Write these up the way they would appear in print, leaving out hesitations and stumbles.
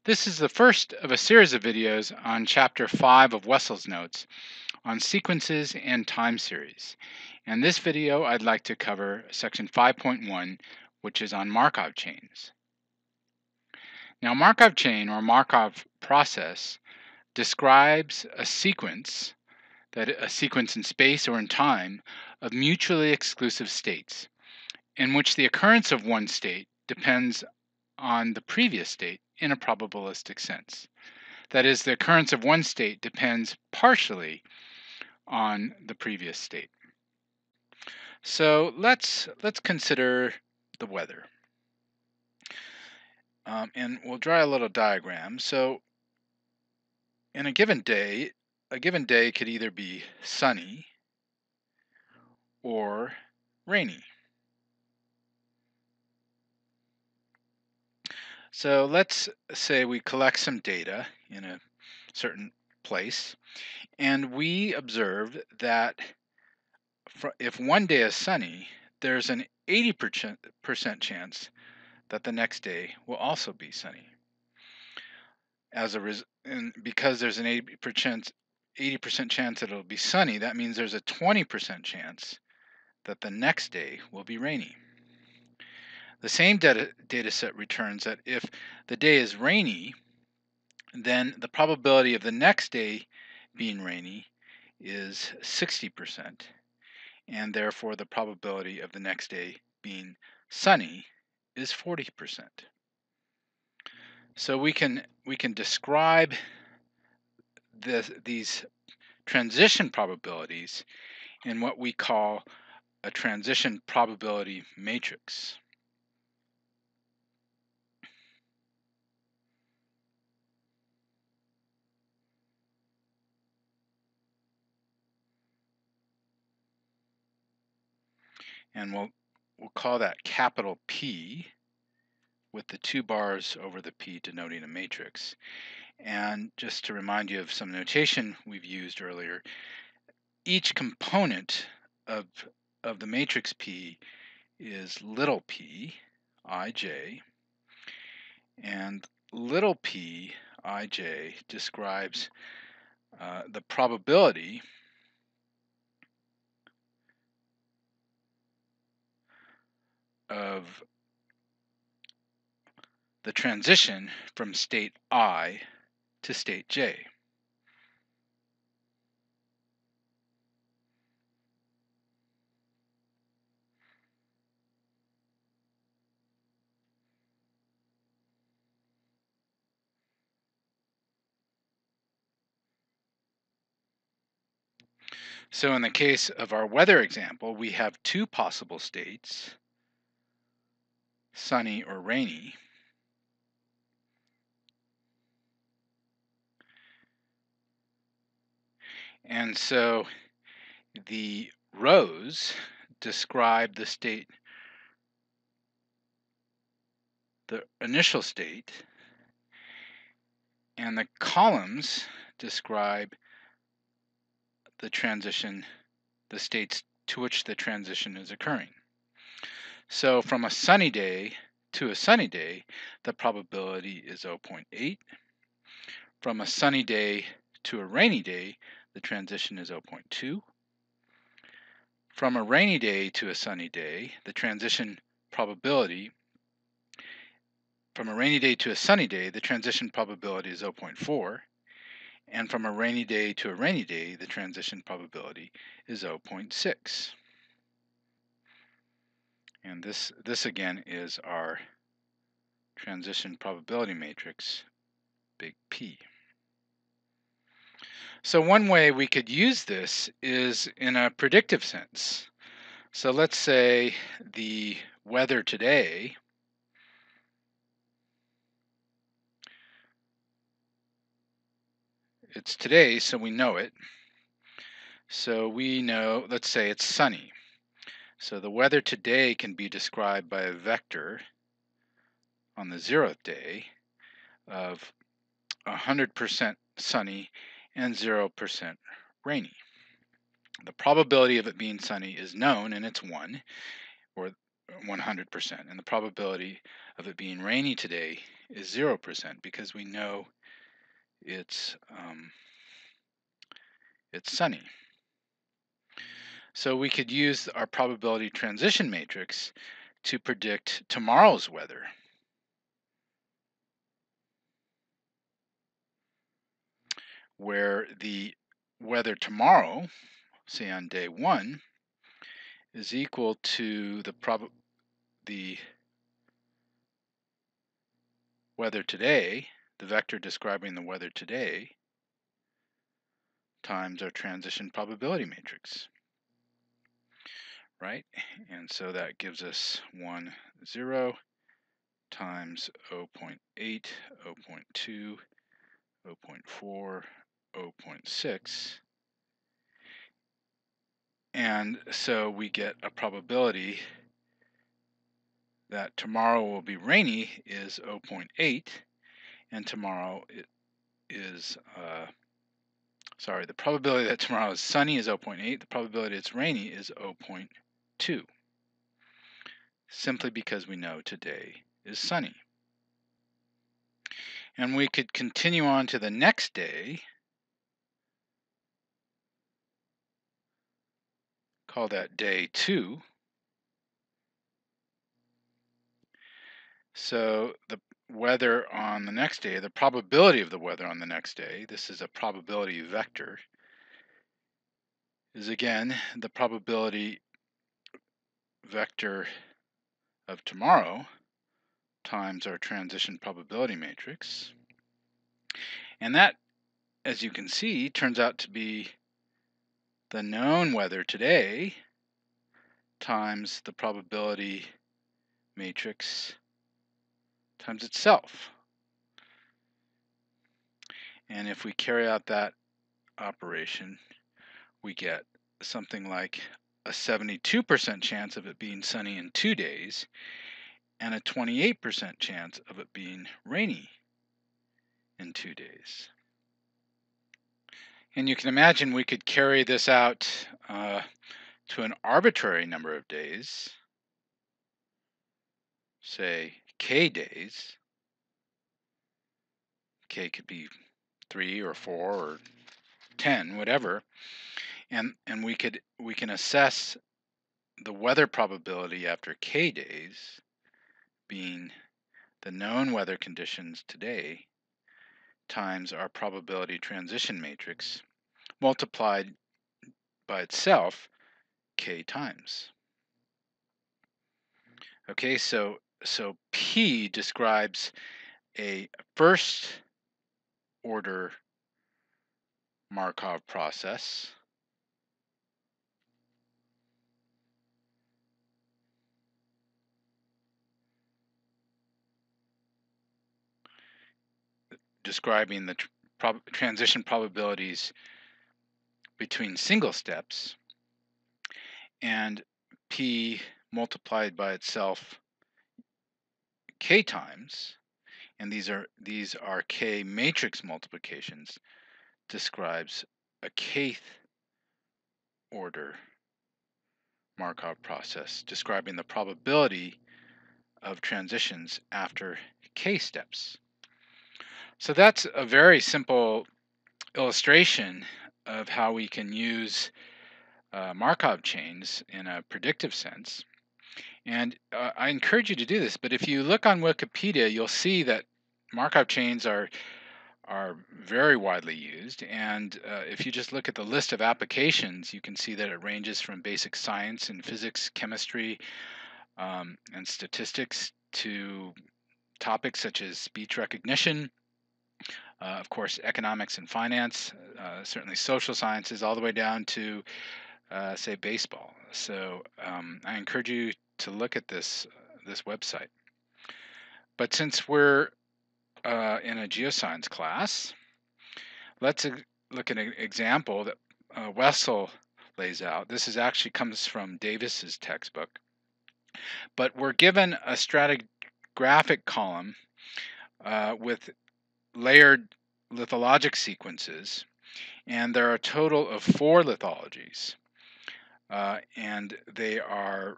This is the first of a series of videos on Chapter 5 of Wessel's notes on sequences and time series. In this video, I'd like to cover Section 5.1, which is on Markov chains. Now, Markov chain or Markov process describes a sequence in space or in time of mutually exclusive states, in which the occurrence of one state depends on the previous state in a probabilistic sense. That is, the occurrence of one state depends partially on the previous state. So let's consider the weather. And we'll draw a little diagram. So in a given day could either be sunny or rainy. So let's say we collect some data in a certain place, and we observe that if one day is sunny, there's an 80% chance that the next day will also be sunny. And because there's an 80% chance that it'll be sunny, that means there's a 20% chance that the next day will be rainy. The same data set returns that if the day is rainy, then the probability of the next day being rainy is 60%, and therefore the probability of the next day being sunny is 40%. So we can describe these transition probabilities in what we call a transition probability matrix. And we'll call that capital P, with the two bars over the P denoting a matrix. And just to remind you of some notation we've used earlier, each component of the matrix P is little p, ij, and little p, ij describes the probability of the transition from state I to state J. So in the case of our weather example, we have two possible states, sunny or rainy. And so the rows describe the state, the initial state, and the columns describe the transition, the states to which the transition is occurring. So from a sunny day to a sunny day, the probability is 0.8. From a sunny day to a rainy day, the transition is 0.2. From a rainy day to a sunny day, the transition probability, from a rainy day to a sunny day, the transition probability is 0.4. And from a rainy day to a rainy day, the transition probability is 0.6. And this again is our transition probability matrix, big P. So one way we could use this is in a predictive sense. So let's say the weather today it's today, so we know it. So we know, let's say it's sunny. So the weather today can be described by a vector on the 0th day of 100% sunny and 0% rainy. The probability of it being sunny is known, and it's 1, or 100%. And the probability of it being rainy today is 0% because we know it's sunny. So we could use our probability transition matrix to predict tomorrow's weather. Where the weather tomorrow, say on day 1, is equal to the weather today, the vector describing the weather today, times our transition probability matrix, right? And so that gives us 1, 0 times 0.8, 0.2, 0.4, 0.6. And so we get a probability that tomorrow will be rainy is 0.8, and tomorrow is, the probability that tomorrow is sunny is 0.8, the probability it's rainy is 0.2, simply because we know today is sunny. And we could continue on to the next day, call that day 2. So the weather on the next day, the probability of the weather on the next day, this is a probability vector, is again the probability vector of tomorrow times our transition probability matrix. And that, as you can see, turns out to be the known weather today times the probability matrix times itself. And if we carry out that operation, we get something like a 72% chance of it being sunny in 2 days and a 28% chance of it being rainy in 2 days. And you can imagine we could carry this out to an arbitrary number of days, say k days. K could be 3 or 4 or 10, whatever, and we can assess the weather probability after k days being the known weather conditions today times our probability transition matrix multiplied by itself k times. Okay, so P describes a first order Markov process. Describing the transition probabilities between single steps, and P multiplied by itself k times, and these are k matrix multiplications, describes a kth order Markov process describing the probability of transitions after k steps. So that's a very simple illustration of how we can use Markov chains in a predictive sense. And I encourage you to do this, but if you look on Wikipedia, you'll see that Markov chains are very widely used. And if you just look at the list of applications, you can see that it ranges from basic science and physics, chemistry, and statistics to topics such as speech recognition, of course, economics and finance, certainly social sciences, all the way down to, say, baseball. So I encourage you to look at this website. But since we're in a geoscience class, let's look at an example that Wessel lays out. This actually comes from Davis's textbook. But we're given a stratigraphic column with layered lithologic sequences, and there are a total of 4 lithologies. And they are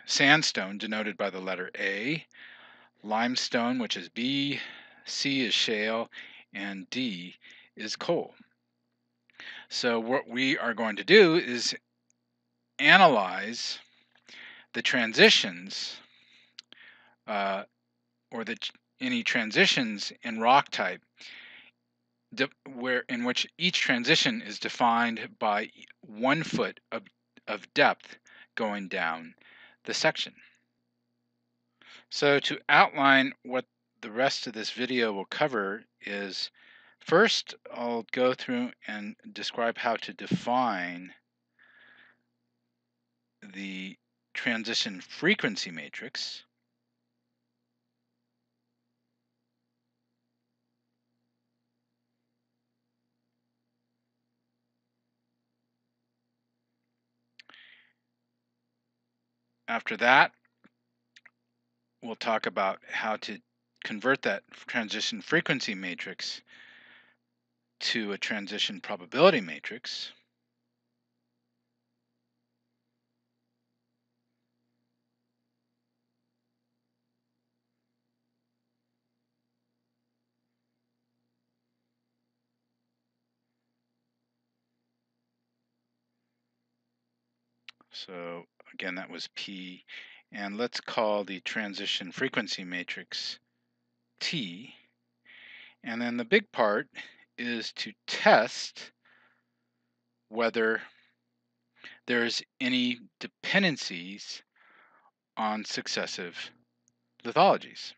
sandstone, denoted by the letter A, limestone, which is B, C is shale, and D is coal. So what we are going to do is analyze the transitions or any transitions in rock type in which each transition is defined by 1 foot of depth going down the section. So to outline what the rest of this video will cover is, first I'll go through and describe how to define the transition frequency matrix. After that, we'll talk about how to convert that transition frequency matrix to a transition probability matrix. So again, that was P, and let's call the transition frequency matrix T. And then the big part is to test whether there's any dependencies on successive lithologies.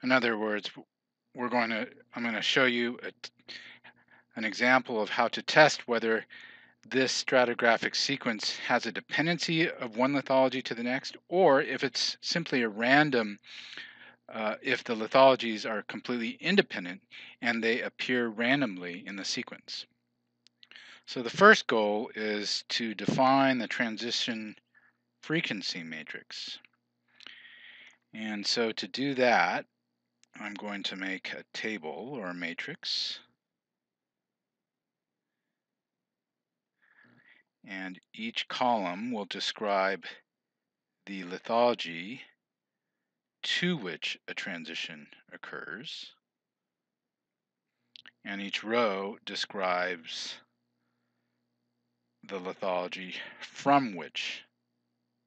In other words, I'm going to show you an example of how to test whether this stratigraphic sequence has a dependency of one lithology to the next, or if it's simply a random, if the lithologies are completely independent and they appear randomly in the sequence. So the first goal is to define the transition frequency matrix. And so to do that, I'm going to make a table or a matrix. And each column will describe the lithology to which a transition occurs. And each row describes the lithology from which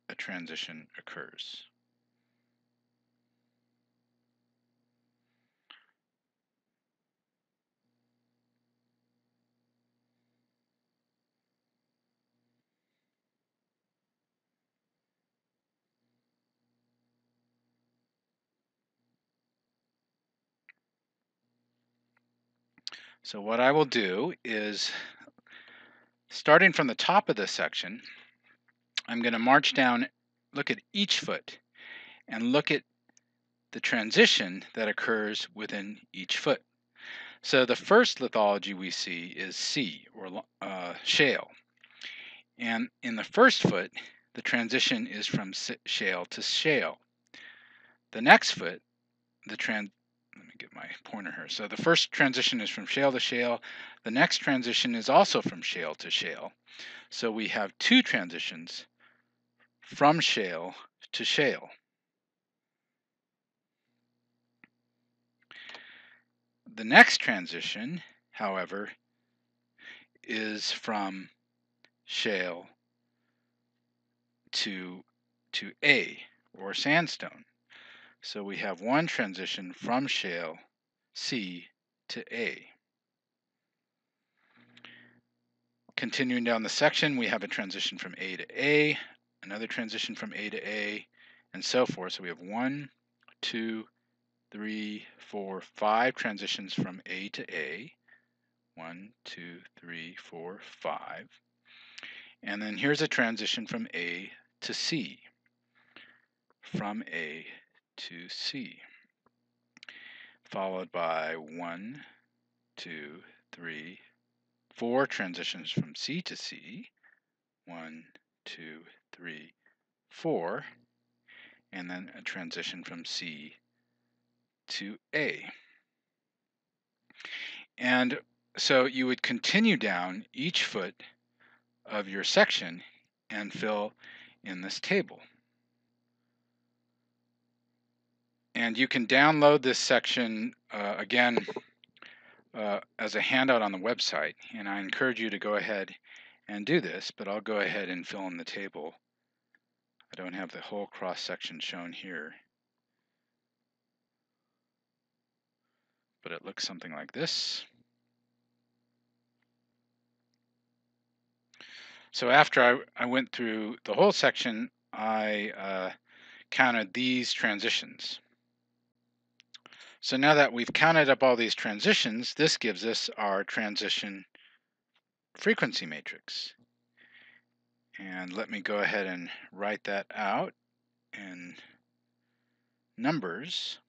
a transition occurs. So what I will do is, starting from the top of this section, I'm going to march down, look at each foot, and look at the transition that occurs within each foot. So the first lithology we see is C, or shale. And in the first foot, the transition is from shale to shale. The next foot, let me get my pointer here. So the first transition is from shale to shale. The next transition is also from shale to shale. So we have 2 transitions from shale to shale. The next transition, however, is from shale to A, or sandstone. So we have 1 transition from shale, C, to A. Continuing down the section, we have a transition from A to A, another transition from A to A, and so forth. So we have 1, 2, 3, 4, 5 transitions from A to A. 1, 2, 3, 4, 5. And then here's a transition from A to C. From A to C. Followed by 1, 2, 3, 4 transitions from C to C. 1, 2, 3, 4, and then a transition from C to A. And so you would continue down each foot of your section and fill in this table. And you can download this section again as a handout on the website, and I encourage you to go ahead and do this, but I'll go ahead and fill in the table. I don't have the whole cross section shown here, but it looks something like this. So after I went through the whole section, I counted these transitions. So now that we've counted up all these transitions, this gives us our transition frequency matrix. And let me go ahead and write that out in numbers.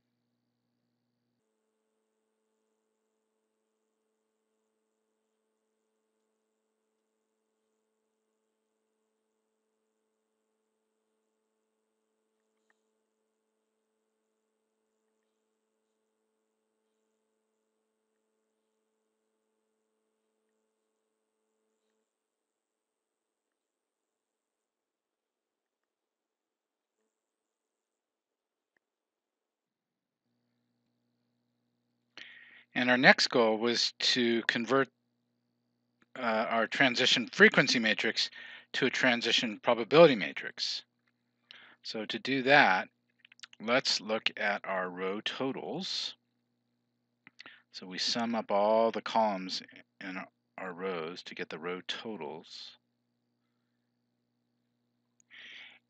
And our next goal was to convert our transition frequency matrix to a transition probability matrix. So to do that, let's look at our row totals. So we sum up all the columns in our rows to get the row totals.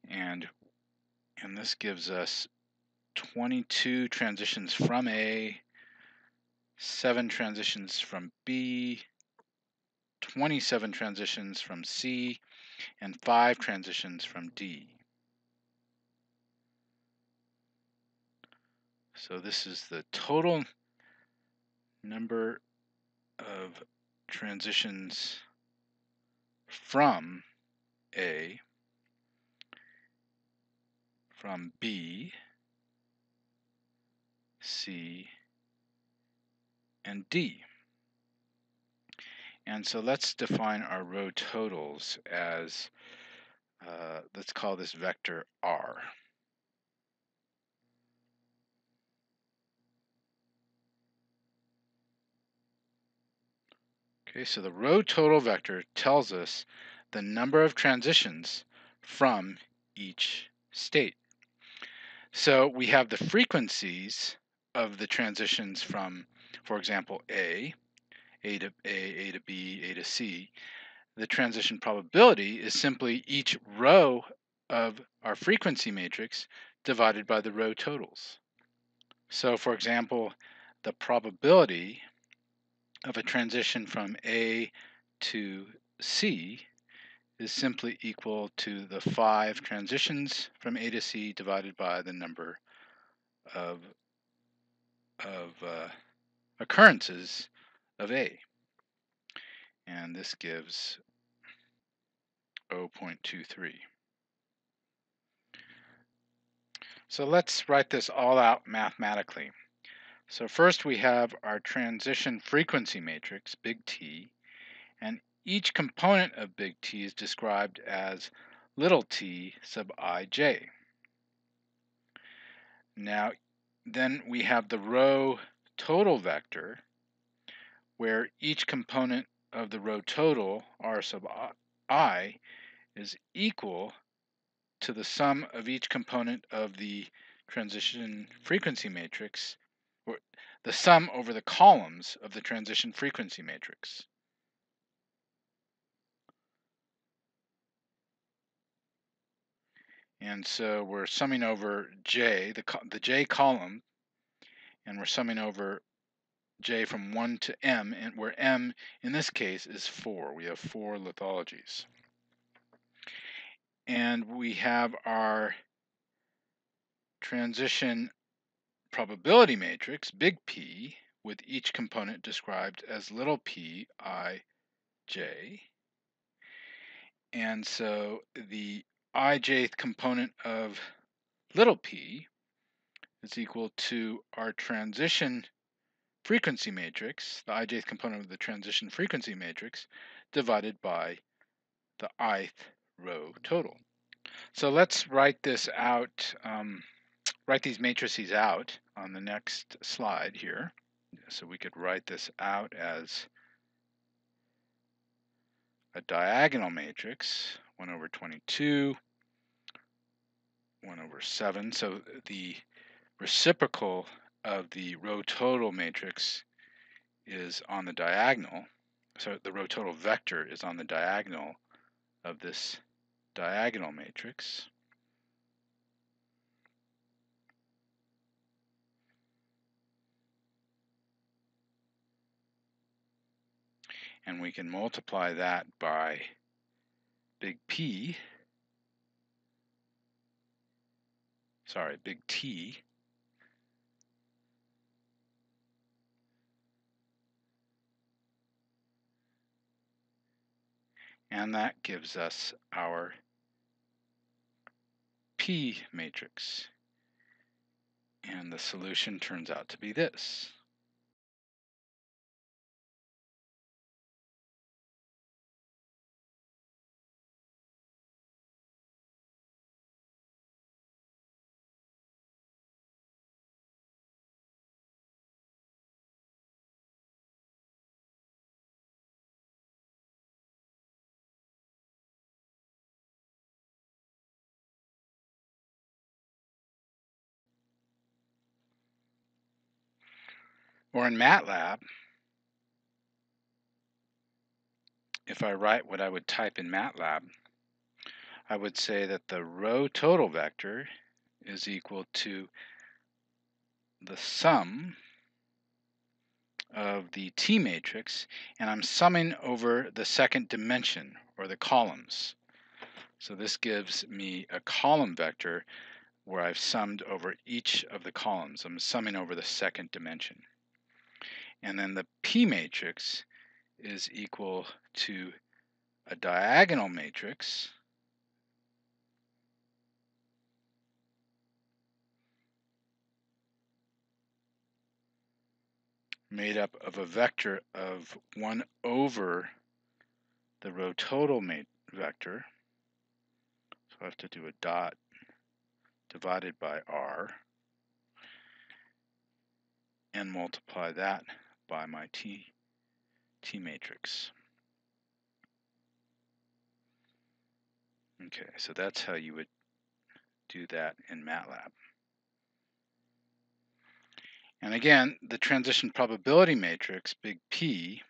And this gives us 22 transitions from A, 7 transitions from B, 27 transitions from C, and 5 transitions from D. So this is the total number of transitions from A, from B, C, and D. And so let's define our row totals as, let's call this vector R. Okay, so the row total vector tells us the number of transitions from each state. So we have the frequencies of the transitions from, for example, A to A to B, A to C. The transition probability is simply each row of our frequency matrix divided by the row totals. So for example, the probability of a transition from A to C is simply equal to the 5 transitions from A to C divided by the number of occurrences of A. And this gives 0.23. So let's write this all out mathematically. So first we have our transition frequency matrix, big T, and each component of big T is described as little t sub ij. Now, then we have the row total vector, where each component of the row total, r sub I, is equal to the sum of each component of the transition frequency matrix, or the sum over the columns of the transition frequency matrix. And so we're summing over J, the J column, and we're summing over J from 1 to M, and where M in this case is 4. We have 4 lithologies. And we have our transition probability matrix, big P, with each component described as little p I j. And so the ijth component of little p is equal to our transition frequency matrix, the ijth component of the transition frequency matrix, divided by the ith row total. So let's write this out, write these matrices out on the next slide here. So we could write this out as a diagonal matrix, 1 over 22, 1 over 7. So the reciprocal of the row total matrix is on the diagonal. So the row total vector is on the diagonal of this diagonal matrix. And we can multiply that by big T, and that gives us our P matrix. And the solution turns out to be this. Or in Matlab, if I write what I would type in Matlab, I would say that the row total vector is equal to the sum of the T matrix, and I'm summing over the second dimension, or the columns. So this gives me a column vector where I've summed over each of the columns. I'm summing over the second dimension. And then the P matrix is equal to a diagonal matrix made up of a vector of 1 over the row total vector. So I have to do a dot divided by R and multiply that by my T matrix. Okay, so that's how you would do that in Matlab. And again, the transition probability matrix, big P,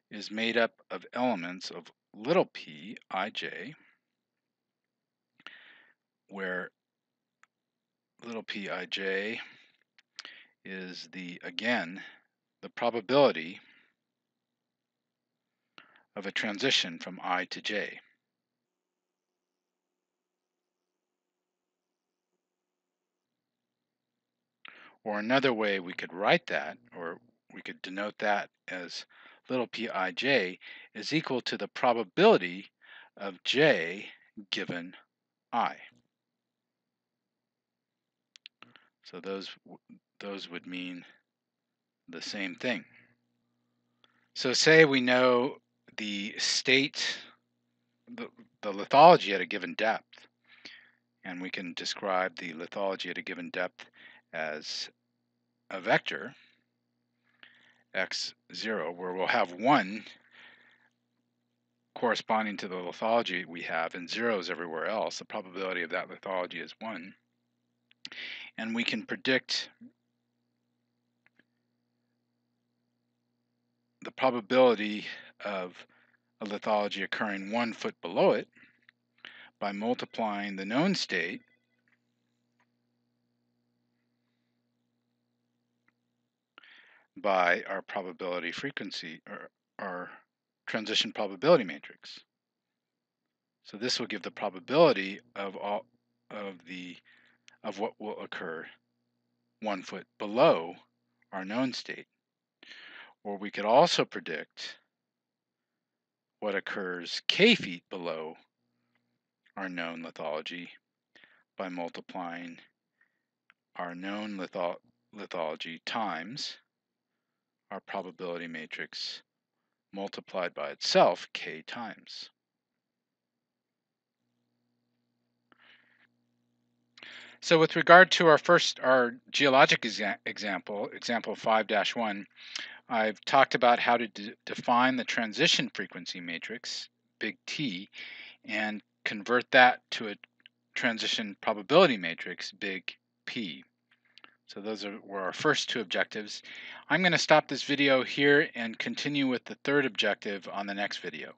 is made up of elements of little p, ij, where little p, ij is again, the probability of a transition from I to j. Or another way we could write that, or we could denote that as little p ij is equal to the probability of j given I. So those would mean the same thing. So say we know the state, the lithology at a given depth, and we can describe the lithology at a given depth as a vector, x0, where we'll have 1 corresponding to the lithology we have and zeros everywhere else. The probability of that lithology is 1. And we can predict the probability of a lithology occurring 1 foot below it by multiplying the known state by our probability frequency, or our transition probability matrix. So this will give the probability of what will occur 1 foot below our known state. Or we could also predict what occurs k feet below our known lithology by multiplying our known lithology times our probability matrix multiplied by itself k times. So with regard to our geologic example 5-1, I've talked about how to define the transition frequency matrix, big T, and convert that to a transition probability matrix, big P. So those were our first two objectives. I'm going to stop this video here and continue with the third objective on the next video.